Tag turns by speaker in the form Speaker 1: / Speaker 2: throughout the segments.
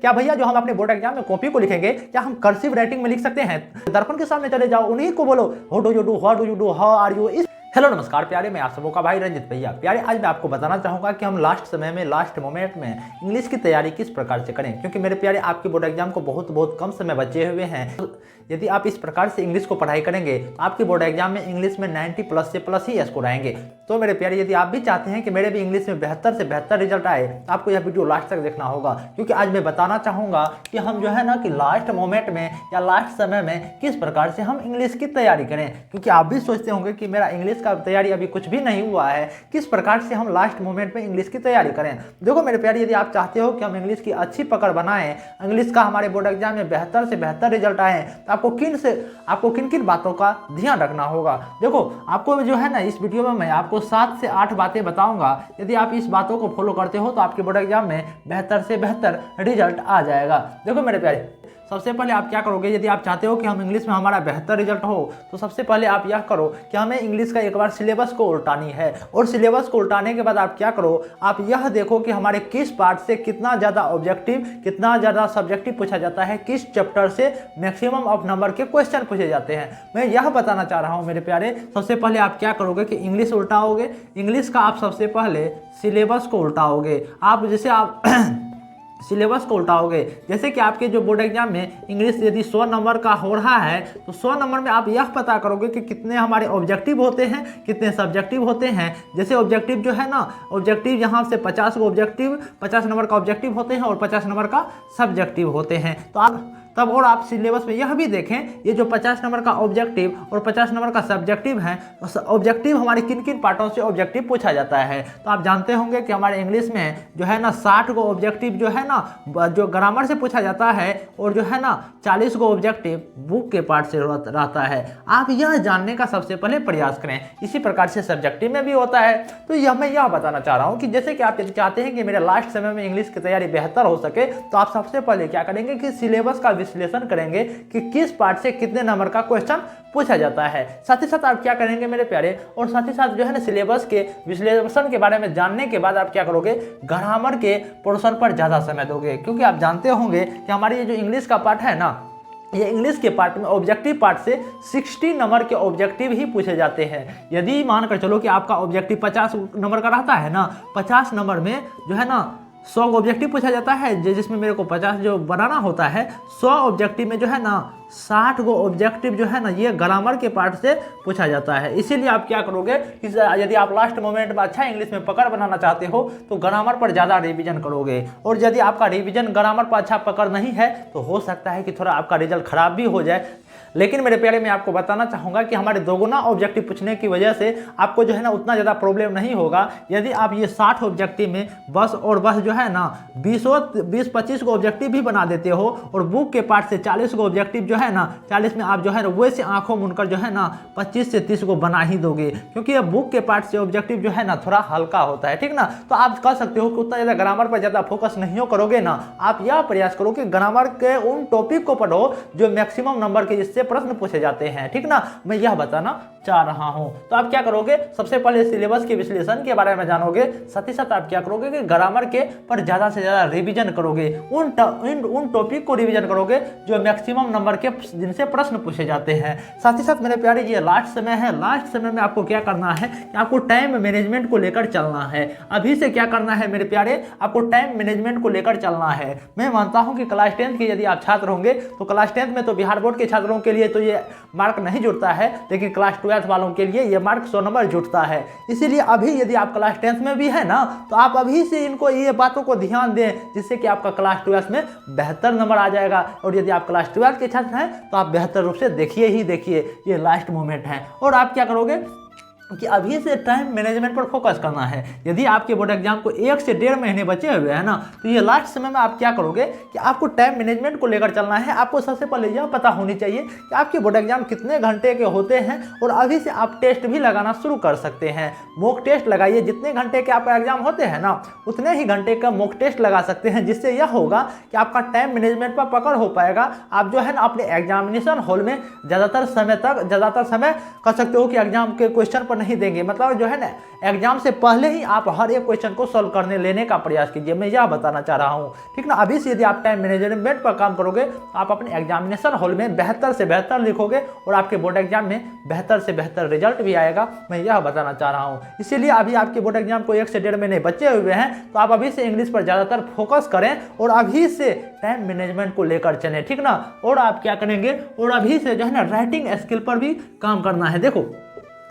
Speaker 1: क्या भैया जो हम अपने बोर्ड एग्जाम में कॉपी को लिखेंगे क्या हम कर्सिव राइटिंग में लिख सकते हैं? दर्पण के सामने चले जाओ, उन्हीं को बोलो what do you do, what do you do, how are you. Hello नमस्कार प्यारे, मैं आप सबों का भाई रंजित भैया। प्यारे आज मैं आपको बताना चाहूँगा कि हम लास्ट समय में लास्ट मोमेंट में इंग्लिश की तैयारी किस प्रकार से करें, क्योंकि मेरे प्यारे आपके बोर्ड एग्जाम को बहुत कम समय बचे हुए हैं। यदि आप इस प्रकार से इंग्लिश को पढ़ाई करेंगे तो आपके बोर्ड एग्जाम में इंग्लिश में 90 प्लस से प्लस ही स्कोर आएंगे। तो मेरे प्यारे यदि आप भी चाहते हैं कि मेरे भी इंग्लिश में बेहतर से बेहतर रिजल्ट आए तो आपको यह वीडियो लास्ट तक देखना होगा, क्योंकि आज मैं बताना चाहूँगा कि हम जो है ना कि लास्ट मोमेंट में या लास्ट समय में किस प्रकार से हम इंग्लिश की तैयारी करें। क्योंकि आप भी सोचते होंगे कि मेरा इंग्लिश का तैयारी अभी कुछ भी नहीं हुआ है, किस प्रकार से हम लास्ट मोमेंट में इंग्लिश की तैयारी करें। देखो मेरे प्यारे, यदि आप चाहते हो कि हम इंग्लिश की अच्छी पकड़ बनाएं, इंग्लिश का हमारे बोर्ड एग्जाम में बेहतर से बेहतर रिजल्ट आए, तो आपको किन किन बातों का ध्यान रखना होगा। देखो आपको जो है ना इस वीडियो में मैं आपको 7 से 8 बातें बताऊंगा। यदि आप इस बातों को फॉलो करते हो तो आपके बोर्ड एग्जाम में बेहतर से बेहतर रिजल्ट आ जाएगा। देखो मेरे प्यारे, सबसे पहले आप क्या करोगे, यदि आप चाहते हो कि हम इंग्लिश में हमारा बेहतर रिजल्ट हो तो सबसे पहले आप यह करो कि हमें इंग्लिश का एक बार सिलेबस को उल्टानी है। और सिलेबस को उल्टाने के बाद आप क्या करो, आप यह देखो कि हमारे किस पार्ट से कितना ज़्यादा ऑब्जेक्टिव, कितना ज़्यादा सब्जेक्टिव पूछा जाता है, किस चैप्टर से मैक्सिमम ऑफ नंबर के क्वेश्चन पूछे जाते हैं। मैं यह बताना चाह रहा हूँ मेरे प्यारे। सबसे पहले आप क्या करोगे कि इंग्लिश उल्टाओगे। इंग्लिश का आप सबसे पहले सिलेबस को उल्टाओगे। आप जैसे आप सिलेबस को उल्टाओगे, जैसे कि आपके जो बोर्ड एग्जाम में इंग्लिश यदि 100 नंबर का हो रहा है तो 100 नंबर में आप यह पता करोगे कि कितने हमारे ऑब्जेक्टिव होते हैं, कितने सब्जेक्टिव होते हैं। जैसे ऑब्जेक्टिव जो है ना, ऑब्जेक्टिव यहाँ से 50 को ऑब्जेक्टिव, 50 नंबर का ऑब्जेक्टिव होते हैं और 50 नंबर का सब्जेक्टिव होते हैं। तो आप तब और आप सिलेबस में यह भी देखें, ये जो 50 नंबर का ऑब्जेक्टिव और 50 नंबर का सब्जेक्टिव है, ऑब्जेक्टिव हमारे किन किन पार्टों से ऑब्जेक्टिव पूछा जाता है। तो आप जानते होंगे कि हमारे इंग्लिश में जो है ना 60 को ऑब्जेक्टिव जो है ना जो ग्रामर से पूछा जाता है, और जो है ना 40 को ऑब्जेक्टिव बुक के पार्ट से रहता है। आप यह जानने का सबसे पहले प्रयास करें। इसी प्रकार से सब्जेक्टिव में भी होता है। तो यह मैं यह बताना चाह रहा हूँ कि जैसे कि आप यदि चाहते हैं कि मेरे लास्ट समय में इंग्लिश की तैयारी बेहतर हो सके तो आप सबसे पहले क्या करेंगे कि सिलेबस का विश्लेषण करेंगे कि किस पार्ट से कितने नंबर का क्वेश्चन पूछा जाता है। साथ ही साथ आप क्या करेंगे मेरे प्यारे, और साथ ही साथ जो है ना सिलेबस के विश्लेषण के बारे में जानने के बाद आप क्या करोगे, ग्रामर के पोर्शन पर ज़्यादा समय दोगे। क्योंकि आप जानते होंगे कि हमारी ये जो इंग्लिश का पार्ट है ना, ये इंग्लिश के पार्ट में ऑब्जेक्टिव पार्ट से 60 नंबर के ऑब्जेक्टिव ही पूछे जाते हैं। यदि मानकर चलो कि आपका ऑब्जेक्टिव 50 नंबर का रहता है ना, 50 नंबर में जो है ना 100 ऑब्जेक्टिव पूछा जाता है, जिसमें मेरे को 50 जो बनाना होता है, 100 ऑब्जेक्टिव में जो है ना 60 को ऑब्जेक्टिव जो है ना ये ग्रामर के पार्ट से पूछा जाता है। इसीलिए आप क्या करोगे, यदि आप लास्ट मोमेंट में अच्छा इंग्लिश में पकड़ बनाना चाहते हो तो ग्रामर पर ज़्यादा रिवीजन करोगे। और यदि आपका रिवीजन ग्रामर पर अच्छा पकड़ नहीं है तो हो सकता है कि थोड़ा आपका रिजल्ट खराब भी हो जाए। लेकिन मेरे प्यारे, मैं आपको बताना चाहूँगा कि हमारे दोगुना ऑब्जेक्टिव पूछने की वजह से आपको जो है ना उतना ज़्यादा प्रॉब्लम नहीं होगा। यदि आप ये 60 ऑब्जेक्टिव में बस जो है ना 20-25 को ऑब्जेक्टिव भी बना देते हो, और बुक के पार्ट से 40 को ऑब्जेक्टिव जो है ना 40 में आप जो है ना वैसे आंखों मुनकर जो है ना 25 से 30 को बना ही दोगे, क्योंकि ये बुक के पार्ट से ऑब्जेक्टिव जो है ना थोड़ा हल्का होता है, ठीक ना। तो आप कह सकते हो कि उतना ज़्यादा ग्रामर पर ज़्यादा फोकस नहीं करोगे ना, आप यह प्रयास करो कि ग्रामर के उन टॉपिक को पढ़ो जो मैक्सिमम नंबर के जिससे प्रश्न पूछे जाते हैं, ठीक ना। मैं यह बताना चाह रहा हूं। तो आप क्या करोगे, सबसे पहले सिलेबस के विश्लेषण के बारे में जानोगे। साथ ही साथ आप क्या करोगे कि ग्रामर के पर ज्यादा से ज्यादा रिवीजन करोगे, उन टॉपिक को रिवीजन करोगे जो मैक्सिमम नंबर के जिनसे प्रश्न पूछे जाते हैं। साथ ही साथ मेरे प्यारे, ये लास्ट समय है, लास्ट समय में आपको क्या करना है कि आपको टाइम मैनेजमेंट को लेकर चलना है। अभी से क्या करना है मेरे प्यारे, आपको टाइम मैनेजमेंट को लेकर चलना है। मैं मानता हूं कि क्लास 10 के यदि आप छात्र होंगे तो क्लास 10 में तो बिहार बोर्ड के छात्रों के लिए तो ये मार्क नहीं जुड़ता है, लेकिन क्लास 12 वालों के लिए ये मार्क 100 नंबर जुड़ता है। इसीलिए अभी यदि आप क्लास 10 में भी है ना तो आप अभी से इनको ये बातों को ध्यान दें, जिससे कि आपका क्लास 12 में बेहतर नंबर आ जाएगा। और यदि आप क्लास 12 के छात्र हैं तो आप बेहतर रूप से देखिए ही देखिए, ये लास्ट मोमेंट है। और आप क्या करोगे कि अभी से टाइम मैनेजमेंट पर फोकस करना है। यदि आपके बोर्ड एग्जाम को 1 से 1.5 महीने बचे हुए हैं ना, तो ये लास्ट समय में आप क्या करोगे कि आपको टाइम मैनेजमेंट को लेकर चलना है। आपको सबसे पहले यह पता होनी चाहिए कि आपके बोर्ड एग्जाम कितने घंटे के होते हैं, और अभी से आप टेस्ट भी लगाना शुरू कर सकते हैं। मॉक टेस्ट लगाइए, जितने घंटे के आपका एग्जाम होते हैं ना उतने ही घंटे का मॉक टेस्ट लगा सकते हैं, जिससे यह होगा कि आपका टाइम मैनेजमेंट पर पकड़ हो पाएगा। आप जो है ना अपने एग्जामिनेशन हॉल में ज़्यादातर समय कह सकते हो कि एग्जाम के क्वेश्चन पर नहीं देंगे, मतलब जो है ना एग्जाम से पहले ही आप हर एक क्वेश्चन को सॉल्व करने लेने का प्रयास कीजिए, मैं यह बताना चाह रहा हूँ, ठीक ना। अभी से यदि आप टाइम मैनेजमेंट पर काम करोगे तो आप अपने एग्जामिनेशन हॉल में बेहतर से बेहतर लिखोगे और आपके बोर्ड एग्जाम में बेहतर से बेहतर रिजल्ट भी आएगा, मैं यह बताना चाह रहा हूँ। इसीलिए अभी आपके बोर्ड एग्जाम को 1 से 1.5 महीने बचे हुए हैं, तो आप अभी से इंग्लिश पर ज़्यादातर फोकस करें और अभी से टाइम मैनेजमेंट को लेकर चलें, ठीक ना। और आप क्या करेंगे, और अभी से जो है ना राइटिंग स्किल पर भी काम करना है। देखो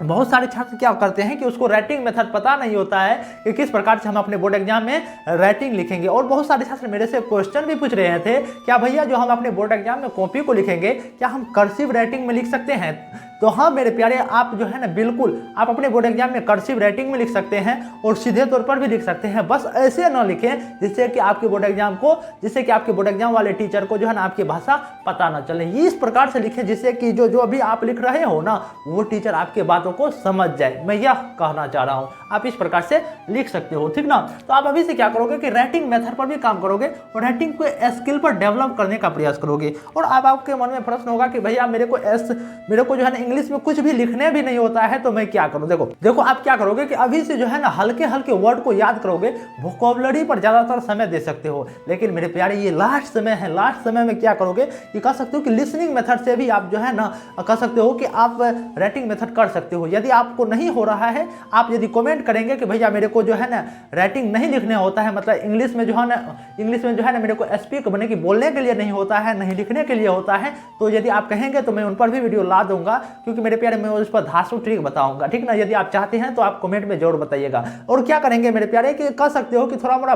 Speaker 1: बहुत सारे छात्र क्या करते हैं कि उसको राइटिंग मेथड पता नहीं होता है कि किस प्रकार से हम अपने बोर्ड एग्जाम में राइटिंग लिखेंगे, और बहुत सारे छात्र मेरे से क्वेश्चन भी पूछ रहे थे, क्या भैया जो हम अपने बोर्ड एग्जाम में कॉपी को लिखेंगे क्या हम कर्सिव राइटिंग में लिख सकते हैं। तो हाँ मेरे प्यारे, आप जो है ना बिल्कुल आप अपने बोर्ड एग्जाम में कर्सिव राइटिंग में लिख सकते हैं और सीधे तौर पर भी लिख सकते हैं, बस ऐसे ना लिखें जिससे कि आपके बोर्ड एग्जाम वाले टीचर को जो है ना आपकी भाषा पता ना चले। इस प्रकार से लिखें जिससे कि जो अभी आप लिख रहे हो ना वो टीचर आपके बातों को समझ जाए, मैं यह कहना चाह रहा हूँ। आप इस प्रकार से लिख सकते हो, ठीक ना। तो आप अभी से क्या करोगे कि राइटिंग मेथड पर भी काम करोगे और राइटिंग को स्किल पर डेवलप करने का प्रयास करोगे। और अब आपके मन में प्रश्न होगा कि भैया मेरे को जो है ना इंग्लिश में कुछ भी लिखने भी नहीं होता है, तो मैं क्या करूं। देखो आप क्या करोगे कि अभी से जो है ना हल्के हल्के वर्ड को याद करोगे, वोकैबुलरी पर ज्यादातर समय दे सकते हो। लेकिन मेरे प्यारे ये लास्ट समय है, लास्ट समय में क्या करोगे कि कह सकते हो कि लिसनिंग मेथड से भी आप जो है ना कह सकते हो कि आप राइटिंग मेथड कर सकते हो। यदि आपको नहीं हो रहा है, आप यदि कमेंट करेंगे कि भैया मेरे को जो है ना राइटिंग नहीं लिखने होता है, मतलब इंग्लिश में जो है ना मेरे को स्पीक बने की बोलने के लिए नहीं होता है, नहीं लिखने के लिए होता है, तो यदि आप कहेंगे तो मैं उन पर भी वीडियो ला दूंगा, क्योंकि मेरे प्यारे मैं उस पर धांसू ट्रिक बताऊंगा, ठीक ना। यदि आप चाहते हैं तो आप कमेंट में जरूर बताइएगा। और क्या करेंगे मेरे प्यारे कि कह सकते हो कि थोड़ा मोड़ा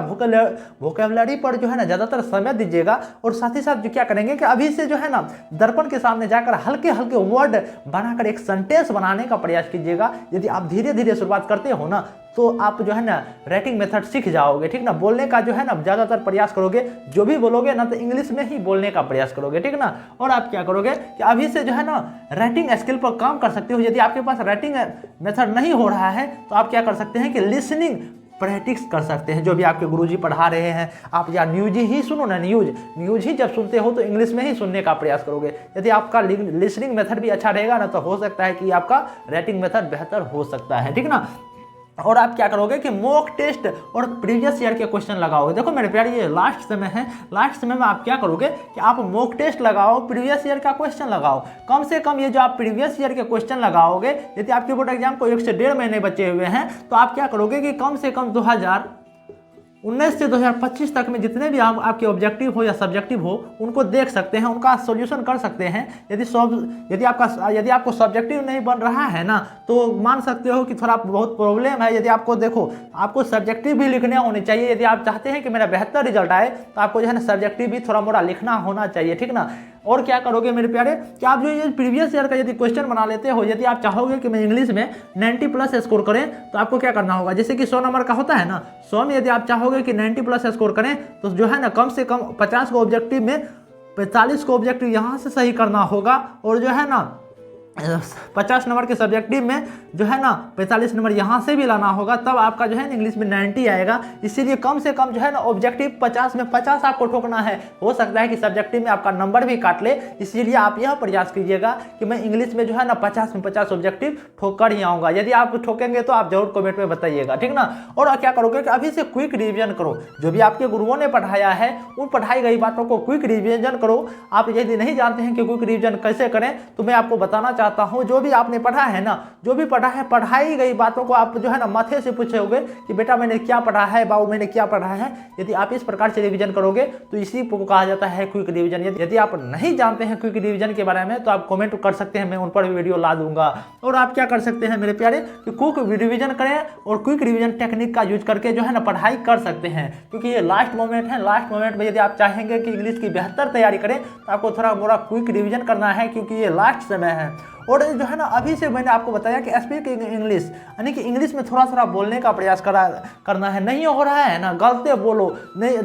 Speaker 1: वोकैबुलरी पर जो है ना ज्यादातर समय दीजिएगा, और साथ ही साथ जो क्या करेंगे कि अभी से जो है ना दर्पण के सामने जाकर हल्के हल्के वर्ड बनाकर एक सेंटेंस बनाने का प्रयास कीजिएगा। यदि आप धीरे धीरे शुरुआत करते हो ना तो आप जो है ना राइटिंग मेथड सीख जाओगे, ठीक ना। बोलने का जो है ना ज़्यादातर प्रयास करोगे, जो भी बोलोगे ना तो इंग्लिश में ही बोलने का प्रयास करोगे, ठीक ना। और आप क्या करोगे कि अभी से जो है ना राइटिंग स्किल पर काम कर सकते हो। यदि आपके पास राइटिंग मेथड नहीं हो रहा है तो आप क्या कर सकते हैं कि लिसनिंग प्रैक्टिस कर सकते हैं। जो भी आपके गुरुजी पढ़ा रहे हैं, आप या न्यूज ही सुनो ना, न्यूज ही जब सुनते हो तो इंग्लिश में ही सुनने का प्रयास करोगे। यदि आपका लिसनिंग मेथड भी अच्छा रहेगा ना तो हो सकता है कि आपका राइटिंग मेथड बेहतर हो सकता है, ठीक ना। और आप क्या करोगे कि मॉक टेस्ट और प्रीवियस ईयर के क्वेश्चन लगाओगे। देखो मेरे प्यारे ये लास्ट समय है, लास्ट समय में आप क्या करोगे कि आप मॉक टेस्ट लगाओ, प्रीवियस ईयर का क्वेश्चन लगाओ। कम से कम ये जो आप प्रीवियस ईयर के क्वेश्चन लगाओगे, यदि आपके बोर्ड एग्जाम को 1 से 1.5 महीने बचे हुए हैं, तो आप क्या करोगे कि कम से कम 2019 से 2025 तक में जितने भी आपके ऑब्जेक्टिव हो या सब्जेक्टिव हो उनको देख सकते हैं, उनका सॉल्यूशन कर सकते हैं। यदि आपको सब्जेक्टिव नहीं बन रहा है ना तो मान सकते हो कि थोड़ा बहुत प्रॉब्लम है। यदि आपको सब्जेक्टिव भी लिखने होने चाहिए। यदि आप चाहते हैं कि मेरा बेहतर रिजल्ट आए तो आपको जो है ना सब्जेक्टिव भी थोड़ा मोड़ा लिखना होना चाहिए, ठीक ना। और क्या करोगे मेरे प्यारे कि आप जो ये प्रीवियस ईयर का यदि क्वेश्चन बना लेते हो, यदि आप चाहोगे कि मैं इंग्लिश में 90+ स्कोर करें तो आपको क्या करना होगा, जैसे कि 100 नंबर का होता है ना, 100 में यदि आप चाहोगे कि 90+ स्कोर करें तो जो है ना कम से कम 50 को ऑब्जेक्टिव में 45 को ऑब्जेक्टिव यहाँ से सही करना होगा, और जो है ना 50 नंबर के सब्जेक्टिव में जो है ना 45 नंबर यहाँ से भी लाना होगा, तब आपका जो है ना इंग्लिश में 90 आएगा। इसीलिए कम से कम जो है ना ऑब्जेक्टिव 50 में 50 आपको ठोकना है। हो सकता है कि सब्जेक्टिव में आपका नंबर भी काट ले, इसीलिए आप यह प्रयास कीजिएगा कि मैं इंग्लिश में जो है ना 50 में 50 ऑब्जेक्टिव ठोक कर ही आऊँगा। यदि आप ठोकेंगे तो आप जरूर कमेंट में बताइएगा, ठीक ना। और क्या करोगे कि अभी से क्विक रिविजन करो, जो भी आपके गुरुओं ने पढ़ाया है उन पढ़ाई गई बातों को क्विक रिविजन करो। आप यदि नहीं जानते हैं कि क्विक रिविजन कैसे करें तो मैं आपको बताना चाहता हूं। जो भी आपने पढ़ा है ना, जो भी पढ़ा है, पढ़ाई गई बातों को आप जो है ना माथे से पूछोगे कि बेटा मैंने क्या पढ़ा है, बाबू मैंने क्या पढ़ा है। यदि आप इस प्रकार से रिवीजन करोगे तो इसी को कहा जाता है क्विक रिवीजन। यदि आप नहीं जानते हैं क्विक रिवीजन के बारे में तो आप कमेंट कर सकते हैं, मैं उन पर भी वीडियो ला दूंगा। और आप क्या कर सकते हैं मेरे प्यारे कि क्विक रिवीजन करें और क्विक रिवीजन टेक्निक का यूज करके जो है ना पढ़ाई कर सकते हैं, क्योंकि ये लास्ट मोमेंट है। लास्ट मोमेंट में यदि आप चाहेंगे कि इंग्लिश की बेहतर तैयारी करें तो आपको थोड़ा मोड़ा क्विक रिवीजन करना है, क्योंकि ये लास्ट समय है। और जो है ना अभी से मैंने आपको बताया कि स्पीक इंग्लिश यानी कि इंग्लिश में थोड़ा थोड़ा बोलने का प्रयास करना है। नहीं हो रहा है ना, गलते बोलो नहीं,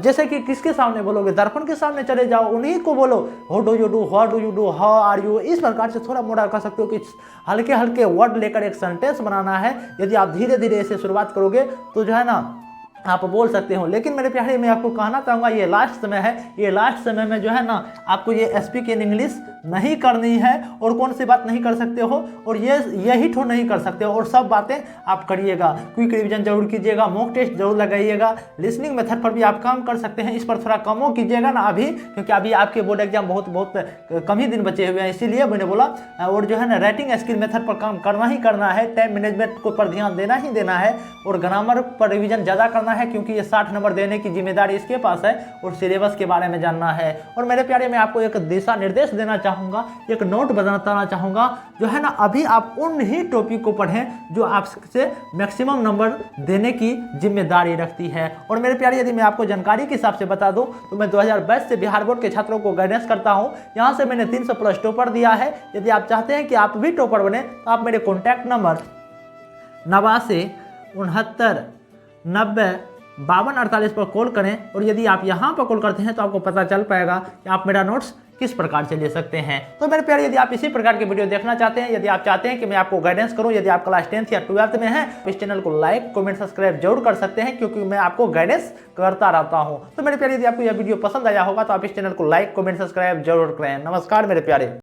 Speaker 1: जैसे कि किसके सामने बोलोगे, दर्पण के सामने चले जाओ, उन्हीं को बोलो what do you do, what do you do, how are you. इस प्रकार से थोड़ा मोड़ा कह सकते हो कि हल्के हल्के वर्ड लेकर एक सेंटेंस बनाना है। यदि आप धीरे धीरे ऐसे शुरुआत करोगे तो जो है ना आप बोल सकते हो। लेकिन मेरे प्यारे मैं आपको कहना चाहूँगा ये लास्ट समय है, ये लास्ट समय में जो है ना आपको ये स्पीक इन इंग्लिश नहीं करनी है। और कौन सी बात नहीं कर सकते हो, और यही ठो नहीं कर सकते हो, और सब बातें आप करिएगा। क्विक रिवीजन जरूर कीजिएगा, मॉक टेस्ट जरूर लगाइएगा, लिसनिंग मेथड पर भी आप काम कर सकते हैं। इस पर थोड़ा कमो कीजिएगा ना अभी, क्योंकि अभी आपके बोर्ड एग्जाम बहुत कम ही दिन बचे हुए हैं, इसीलिए मैंने बोला। और जो है ना राइटिंग स्किल मेथड पर काम करना ही करना है, टाइम मैनेजमेंट को पर ध्यान देना ही देना है, और ग्रामर पर रिवीजन ज़्यादा करना है, क्योंकि ये 60 नंबर देने की जिम्मेदारी इसके पास है, और सिलेबस के बारे में जानना है। और मेरे प्यारे मैं आपको एक दिशा निर्देश देना चाहूँगा, एक नोट बताना चाहूँगा, जो है ना अभी आप उन ही टॉपिक को पढ़ें जो आपसे मैक्सिमम नंबर देने की जिम्मेदारी रखती है। और मेरे प्यारे यदि मैं आपको जानकारी के हिसाब से बता दूं तो मैं 2022 से बिहार बोर्ड के छात्रों को गाइडेंस करता हूं। यहां से मैंने 300 प्लस टॉपर दिया है। यदि आप चाहते हैं कि आप भी टॉपर बने तो आप मेरे कॉन्टैक्ट नंबर 89 69 90 52 48 पर कॉल करें। और यदि आप यहाँ पर कॉल करते हैं तो आपको पता चल पाएगा कि आप मेरा नोट्स किस प्रकार से ले सकते हैं। तो मेरे प्यारे यदि आप इसी प्रकार के वीडियो देखना चाहते हैं, यदि आप चाहते हैं कि मैं आपको गाइडेंस करूं, यदि आप क्लास 10th या 12th में हैं, इस चैनल को लाइक कमेंट सब्सक्राइब जरूर कर सकते हैं, क्योंकि मैं आपको गाइडेंस करता रहता हूं। तो मेरे प्यारे यदि आपको यह वीडियो पसंद आया होगा तो आप इस चैनल को लाइक कमेंट सब्सक्राइब जरूर करें। नमस्कार मेरे प्यारे।